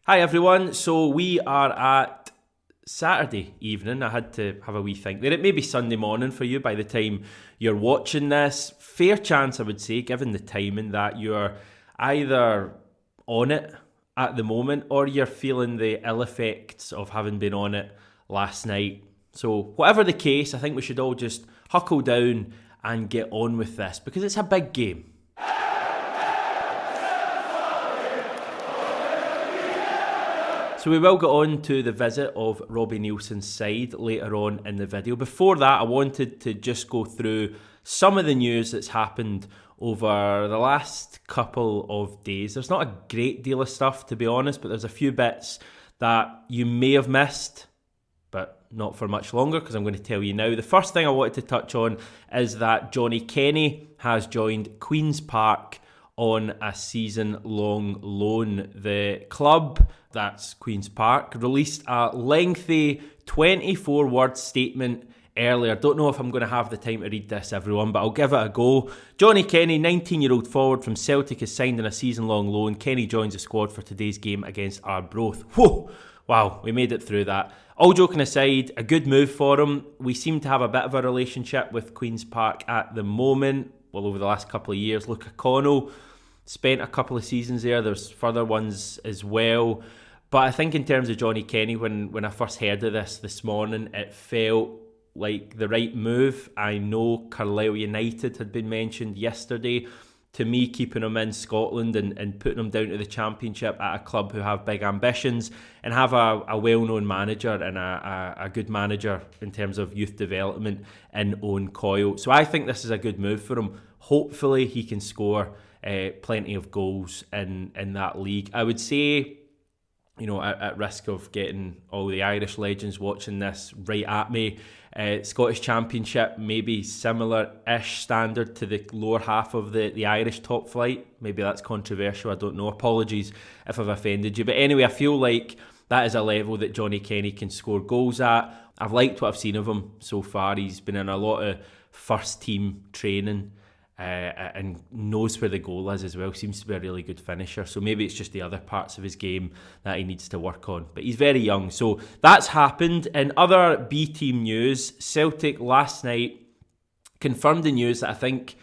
Hi everyone, so we are at Saturday evening. I had to have a wee think there. It may be Sunday morning for you by the time you're watching this. Fair chance, I would say, given the timing, that you're either on it at the moment or you're feeling the ill effects of having been on it last night. So whatever the case, I think we should all just huckle down and get on with this because it's a big game. So we will get on to the visit of Robbie Nielsen's side later on in the video. Before that, I wanted to just go through some of the news that's happened over the last couple of days. There's not a great deal of stuff, to be honest, but there's a few bits that you may have missed, but not for much longer because I'm going to tell you now. The first thing I wanted to touch on is that Johnny Kenny has joined Queen's Park on a season-long loan. The club, that's Queen's Park, released a lengthy 24-word statement earlier. Don't know if I'm going to have the time to read this, everyone, but I'll give it a go. Johnny Kenny, 19-year-old forward from Celtic, is signed on a season-long loan. Kenny joins the squad for today's game against Arbroath. Whoa! Wow, we made it through that. All joking aside, a good move for him. We seem to have a bit of a relationship with Queen's Park at the moment. Well, over the last couple of years. Luca Connell spent a couple of seasons there. There's further ones as well. But I think in terms of Johnny Kenny, when I first heard of this morning, it felt like the right move. I know Carlisle United had been mentioned yesterday. To me, keeping him in Scotland and putting him down to the Championship at a club who have big ambitions and have a well-known manager and a good manager in terms of youth development in Owen Coyle. So I think this is a good move for him. Hopefully he can score plenty of goals in that league. I would say, you know, at risk of getting all the Irish legends watching this right at me, Scottish Championship, maybe similar-ish standard to the lower half of the Irish top flight. Maybe that's controversial, I don't know. Apologies if I've offended you. But anyway, I feel like that is a level that Johnny Kenny can score goals at. I've liked what I've seen of him so far. He's been in a lot of first-team training and knows where the goal is as well. Seems to be a really good finisher. So maybe it's just the other parts of his game that he needs to work on. But he's very young. So that's happened. In other B-team news, Celtic last night confirmed the news that I think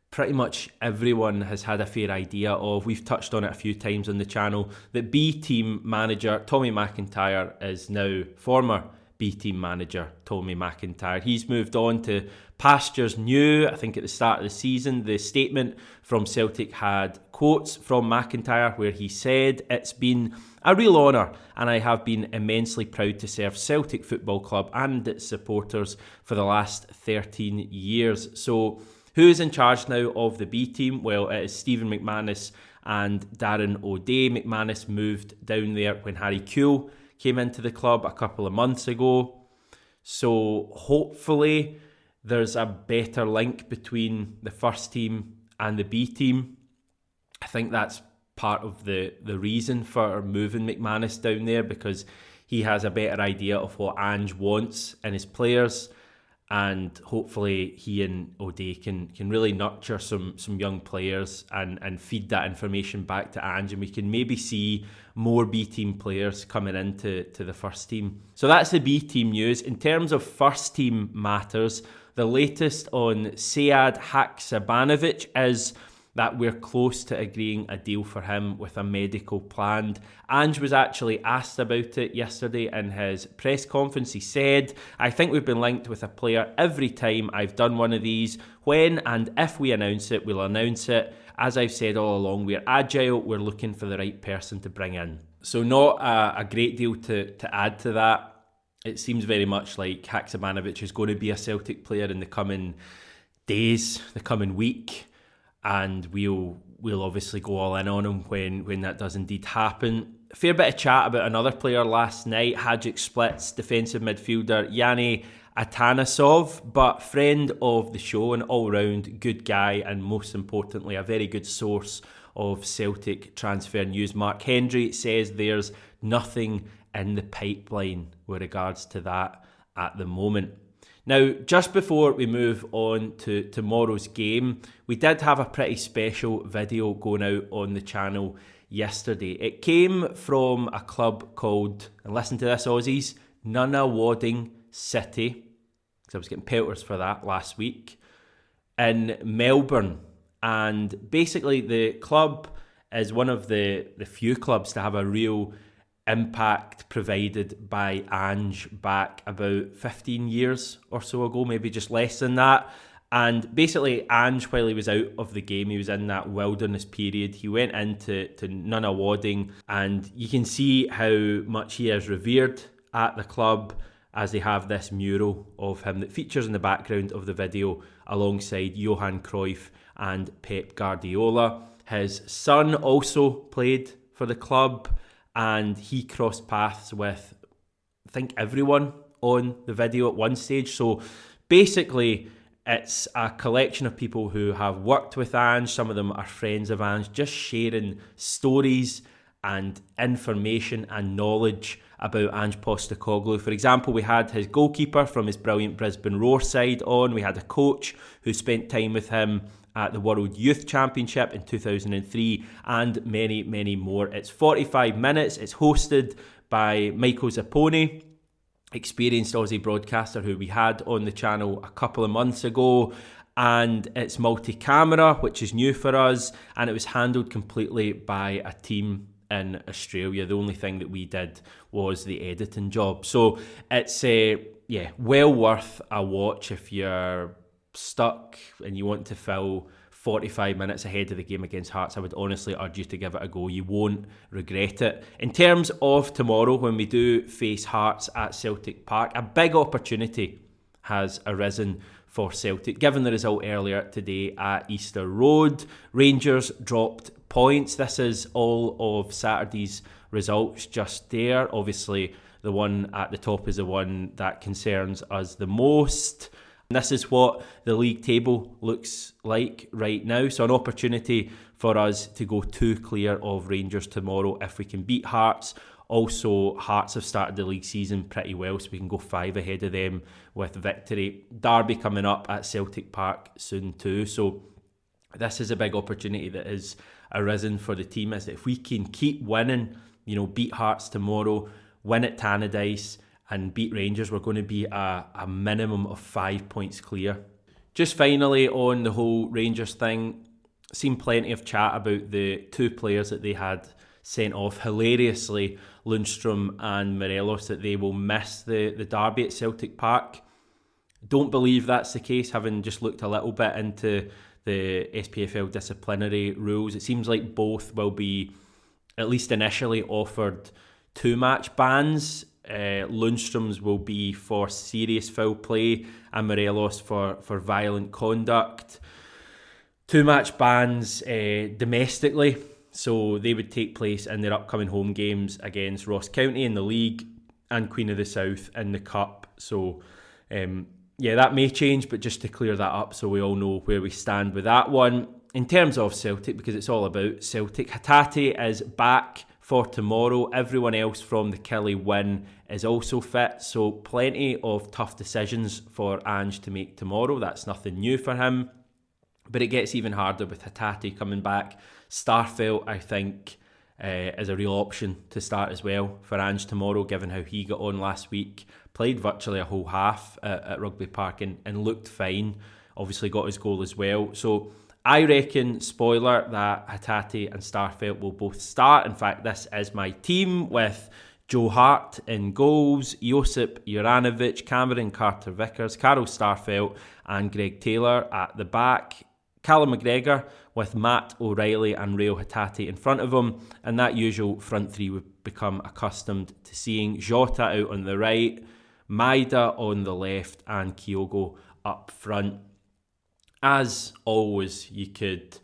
pretty much everyone has had a fair idea of. We've touched on it a few times on the channel. That B-team manager Tommy McIntyre is now former B-team manager Tommy McIntyre. He's moved on to pastures new. I think at the start of the season, the statement from Celtic had quotes from McIntyre where he said, "It's been a real honour and I have been immensely proud to serve Celtic Football Club and its supporters for the last 13 years. So who is in charge now of the B team? Well, it is Stephen McManus and Darren O'Day. McManus moved down there when Harry Kewell came into the club a couple of months ago. So hopefully there's a better link between the first team and the B team. I think that's part of the reason for moving McManus down there, because he has a better idea of what Ange wants in his players, and hopefully he and O'Day can really nurture some young players and feed that information back to Ange, and we can maybe see more B-team players coming into the first team. So that's the B-team news. In terms of first team matters, the latest on Sead Haksabanovic is that we're close to agreeing a deal for him with a medical planned. Ange was actually asked about it yesterday in his press conference. He said, "I think we've been linked with a player every time I've done one of these. When and if we announce it, we'll announce it. As I've said all along, we're agile, we're looking for the right person to bring in." So not a great deal to add to that. It seems very much like Haksabanovic is going to be a Celtic player in the coming days, the coming week. And we'll obviously go all in on him when that does indeed happen. A fair bit of chat about another player last night, Hajduk Split's defensive midfielder Yanni Atanasov, but friend of the show, an all-round good guy, and most importantly, a very good source of Celtic transfer news. Mark Hendry says there's nothing in the pipeline with regards to that at the moment. Now, just before we move on to tomorrow's game, we did have a pretty special video going out on the channel yesterday. It came from a club called, and listen to this Aussies, Nunawading City, because I was getting pelters for that last week, in Melbourne. And basically the club is one of the few clubs to have a real impact provided by Ange back about 15 years or so ago, maybe just less than that. And basically Ange, while he was out of the game, he was in that wilderness period, he went into Nunawading, and you can see how much he is revered at the club, as they have this mural of him that features in the background of the video alongside Johan Cruyff and Pep Guardiola. His son also played for the club, and he crossed paths with, I think, everyone on the video at one stage. So basically it's a collection of people who have worked with Ange. Some of them are friends of Ange, just sharing stories and information and knowledge about Ange Postecoglou. For example, we had his goalkeeper from his brilliant Brisbane Roar side on. We had a coach who spent time with him at the World Youth Championship in 2003, and many, many more. It's 45 minutes. It's hosted by Michael Zapponi, experienced Aussie broadcaster who we had on the channel a couple of months ago, and it's multi-camera, which is new for us, and it was handled completely by a team in Australia. The only thing that we did was the editing job. So it's well worth a watch if you're stuck and you want to fill 45 minutes ahead of the game against Hearts. I would honestly urge you to give it a go. You won't regret it. In terms of tomorrow, when we do face Hearts at Celtic Park, a big opportunity has arisen for Celtic. Given the result earlier today at Easter Road, Rangers dropped points. This is all of Saturday's results just there. Obviously, the one at the top is the one that concerns us the most. And this is what the league table looks like right now. So an opportunity for us to go 2 clear of Rangers tomorrow if we can beat Hearts. Also, Hearts have started the league season pretty well, so we can go 5 ahead of them with victory. Derby coming up at Celtic Park soon too. So this is a big opportunity that has arisen for the team, is that if we can keep winning, beat Hearts tomorrow, win at Tannadice, and beat Rangers, we're going to be a minimum of 5 points clear. Just finally on the whole Rangers thing, seen plenty of chat about the 2 players that they had sent off. Hilariously, Lundstrom and Morelos, that they will miss the derby at Celtic Park. Don't believe that's the case, having just looked a little bit into the SPFL disciplinary rules. It seems like both will be, at least initially, offered 2-match bans. Lundstrom's will be for serious foul play and Morelos for violent conduct. 2-match bans domestically, so they would take place in their upcoming home games against Ross County in the league and Queen of the South in the Cup. So that may change, but just to clear that up so we all know where we stand with that one. In terms of Celtic, because it's all about Celtic, Hatate is back for tomorrow. Everyone else from the Killie win is also fit, so plenty of tough decisions for Ange to make tomorrow. That's nothing new for him, but it gets even harder with Hatate coming back. Starfelt, I think, is a real option to start as well for Ange tomorrow, given how he got on last week. Played virtually a whole half at Rugby Park and looked fine. Obviously got his goal as well. So I reckon, spoiler, that Hatate and Starfelt will both start. In fact, this is my team with Joe Hart in goals, Josip Juranovic, Cameron Carter-Vickers, Carol Starfelt and Greg Taylor at the back. Callum McGregor with Matt O'Reilly and Rail Hatate in front of him, and that usual front three we've become accustomed to seeing. Jota out on the right, Maida on the left and Kyogo up front. As always, you could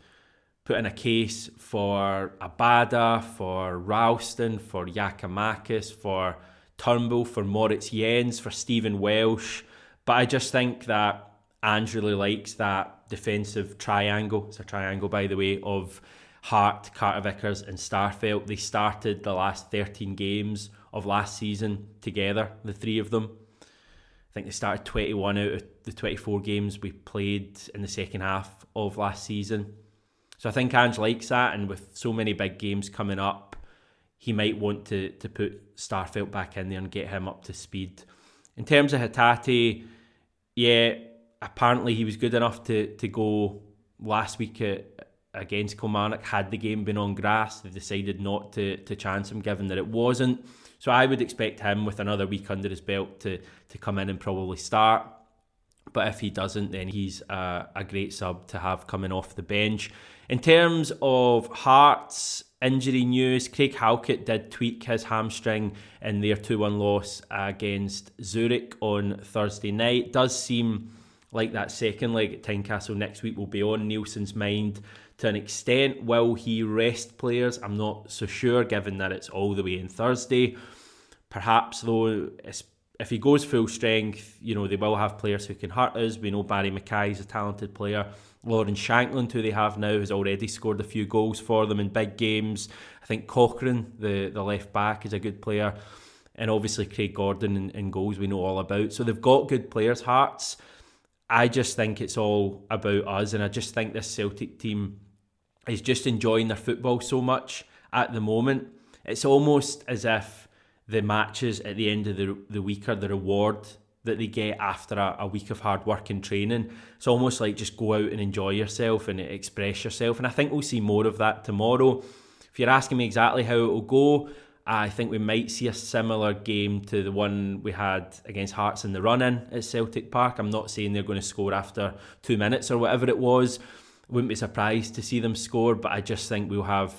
put in a case for Abada, for Ralston, for Giakoumakis, for Turnbull, for Moritz Jens, for Stephen Welsh, but I just think that Ange really likes that defensive triangle. It's a triangle, by the way, of Hart, Carter-Vickers and Starfelt. They started the last 13 games of last season together, the three of them. I think they started 21 out of the 24 games we played in the second half of last season. So I think Ange likes that, and with so many big games coming up, he might want to put Starfelt back in there and get him up to speed. In terms of Hatate, yeah, apparently he was good enough to go last week against Kilmarnock. Had the game been on grass, they decided not to chance him, given that it wasn't. So I would expect him, with another week under his belt, to come in and probably start. But if he doesn't, then he's a great sub to have coming off the bench. In terms of Hearts injury news, Craig Halkett did tweak his hamstring in their 2-1 loss against Zurich on Thursday night. Does seem like that second leg at Tynecastle next week will be on Nielsen's mind to an extent. Will he rest players? I'm not so sure, given that it's all the way in Thursday. Perhaps, though, if he goes full strength, they will have players who can hurt us. We know Barry Mackay is a talented player. Lauren Shankland, who they have now, has already scored a few goals for them in big games. I think Cochrane, the left back, is a good player. And obviously Craig Gordon in goals we know all about. So they've got good players, Hearts. I just think it's all about us, and I just think this Celtic team is just enjoying their football so much at the moment. It's almost as if the matches at the end of the week are the reward that they get after a week of hard work and training. It's almost like just go out and enjoy yourself and express yourself, and I think we'll see more of that tomorrow. If you're asking me exactly how it will go, I think we might see a similar game to the one we had against Hearts in the run-in at Celtic Park. I'm not saying they're going to score after 2 minutes or whatever it was. Wouldn't be surprised to see them score, but I just think we'll have,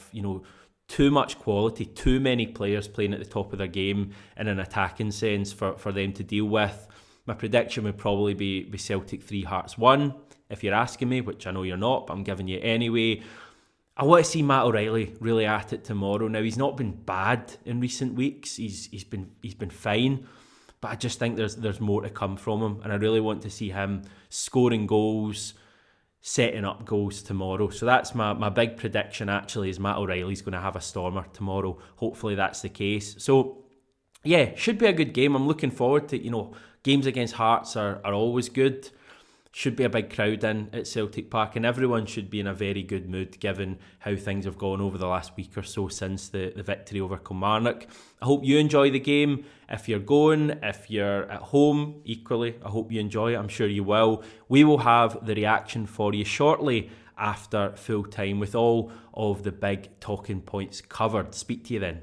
too much quality, too many players playing at the top of their game in an attacking sense for them to deal with. My prediction would probably be Celtic 3, Hearts 1, if you're asking me, which I know you're not, but I'm giving you anyway. I want to see Matt O'Reilly really at it tomorrow. Now, he's not been bad in recent weeks. He's been fine, but I just think there's more to come from him, and I really want to see him scoring goals, setting up goals tomorrow. So that's my big prediction, actually, is Matt O'Reilly's going to have a stormer tomorrow. Hopefully that's the case. So yeah, should be a good game. I'm looking forward to, games against Hearts are always good. Should be a big crowd in at Celtic Park, and everyone should be in a very good mood given how things have gone over the last week or so since the victory over Kilmarnock. I hope you enjoy the game. If you're going, if you're at home, equally, I hope you enjoy it. I'm sure you will. We will have the reaction for you shortly after full time with all of the big talking points covered. Speak to you then.